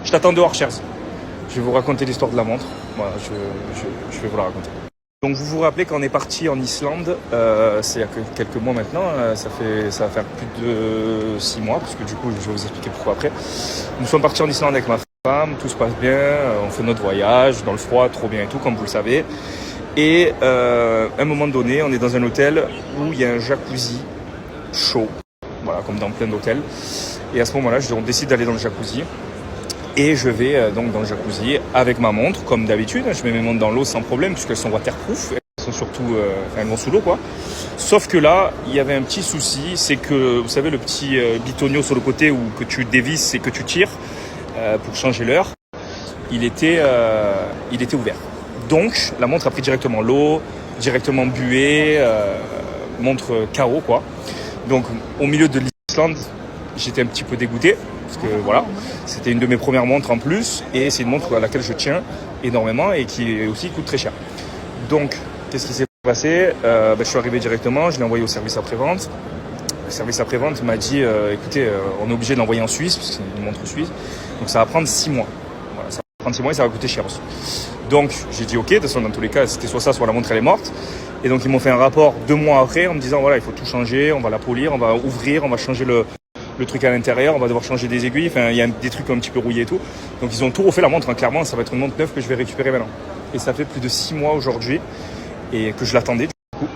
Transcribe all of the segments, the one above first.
Je t'attends dehors, Chers. Je vais vous raconter l'histoire de la montre. Voilà, je vais vous la raconter. Donc vous vous rappelez quand on est parti en Islande, c'est il y a quelques mois maintenant, ça va faire plus de 6 mois, parce que du coup je vais vous expliquer pourquoi après. Nous sommes partis en Islande avec ma femme, tout se passe bien, on fait notre voyage dans le froid, trop bien et tout, comme vous le savez. Et à un moment donné, on est dans un hôtel où il y a un jacuzzi chaud, voilà, comme dans plein d'hôtels. Et à ce moment-là, on décide d'aller dans le jacuzzi. Et je vais donc dans le jacuzzi avec ma montre, comme d'habitude. Je mets mes montres dans l'eau sans problème, puisqu'elles sont waterproof. Elles sont surtout, elles vont sous l'eau, quoi. Sauf que là, il y avait un petit souci, c'est que, vous savez, le petit bitonio sur le côté où que tu dévisses et que tu tires pour changer l'heure, il était ouvert. Donc, la montre a pris directement l'eau, directement buée, montre KO, quoi. Donc, au milieu de l'Islande, j'étais un petit peu dégoûté. Parce que voilà, c'était une de mes premières montres en plus et c'est une montre à laquelle je tiens énormément et qui aussi coûte très cher. Donc, qu'est-ce qui s'est passé? Je suis arrivé directement, je l'ai envoyé au service après-vente. Le service après-vente m'a dit écoutez, on est obligé de l'envoyer en Suisse, parce que c'est une montre suisse, donc ça va prendre 6 mois. Voilà, ça va prendre 6 mois et ça va coûter cher aussi. Donc, j'ai dit ok, de toute façon, dans tous les cas, c'était soit ça, soit la montre elle est morte. Et donc, ils m'ont fait un rapport 2 mois après en me disant voilà, il faut tout changer, on va la polir, on va ouvrir, on va changer le truc à l'intérieur, on va devoir changer des aiguilles, enfin il y a des trucs un petit peu rouillés et tout. Donc ils ont tout refait la montre, hein. Clairement ça va être une montre neuve que je vais récupérer maintenant. Et ça fait plus de 6 mois aujourd'hui et que je l'attendais du coup.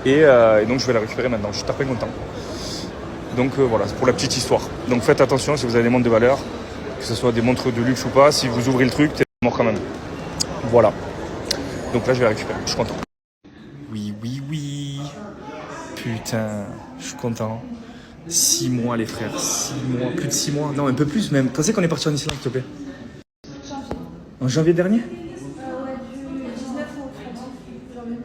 Et donc je vais la récupérer maintenant, je suis très content. Donc voilà, c'est pour la petite histoire. Donc faites attention si vous avez des montres de valeur, que ce soit des montres de luxe ou pas, si vous ouvrez le truc, t'es mort quand même. Voilà. Donc là je vais la récupérer, je suis content. Oui. Putain, je suis content. 6 mois les frères, 6 mois, plus de 6 mois, non un peu plus même. Quand c'est qu'on est parti en Islande s'il te plaît? En janvier dernier? Ouais, du 19 au 30 janvier.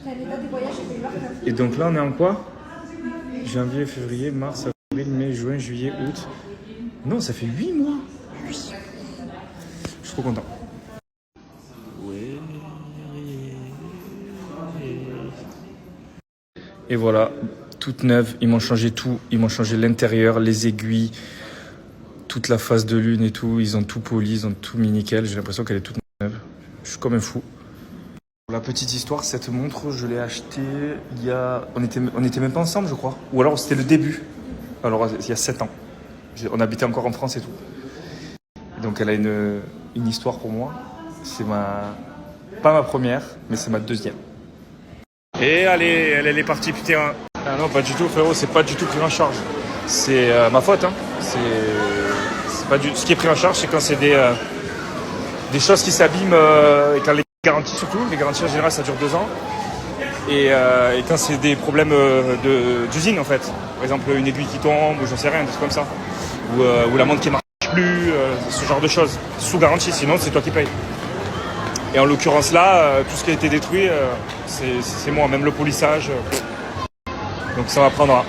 Les dates des voyages, j'ai payé leur carte. Et donc là on est en quoi? Janvier, février, mars, avril, mai, juin, juillet, août. Non, ça fait 8 mois. 8. Je suis trop content. Et voilà, toute neuve, ils m'ont changé tout, ils m'ont changé l'intérieur, les aiguilles, toute la face de lune et tout, ils ont tout poli, ils ont tout mis nickel, j'ai l'impression qu'elle est toute neuve. Je suis comme un fou. Pour la petite histoire, cette montre, je l'ai achetée il y a... On était même pas ensemble, je crois. Ou alors c'était le début. Alors il y a 7 ans. On habitait encore en France et tout. Et donc elle a une histoire pour moi. C'est pas ma première, mais c'est ma deuxième. Et allez, elle est partie, putain. Ah non, pas du tout, frérot, c'est pas du tout pris en charge. C'est ma faute, hein. C'est pas du... Ce qui est pris en charge, c'est quand c'est des choses qui s'abîment, et quand les garanties surtout, les garanties en général ça dure 2 ans. Et quand c'est des problèmes d'usine en fait. Par exemple, une aiguille qui tombe, ou j'en sais rien, des trucs comme ça. Ou la montre qui marche plus, ce genre de choses. Sous garantie, sinon c'est toi qui payes. Et en l'occurrence là, tout ce qui a été détruit, c'est moi, même le polissage. Donc ça m'apprendra.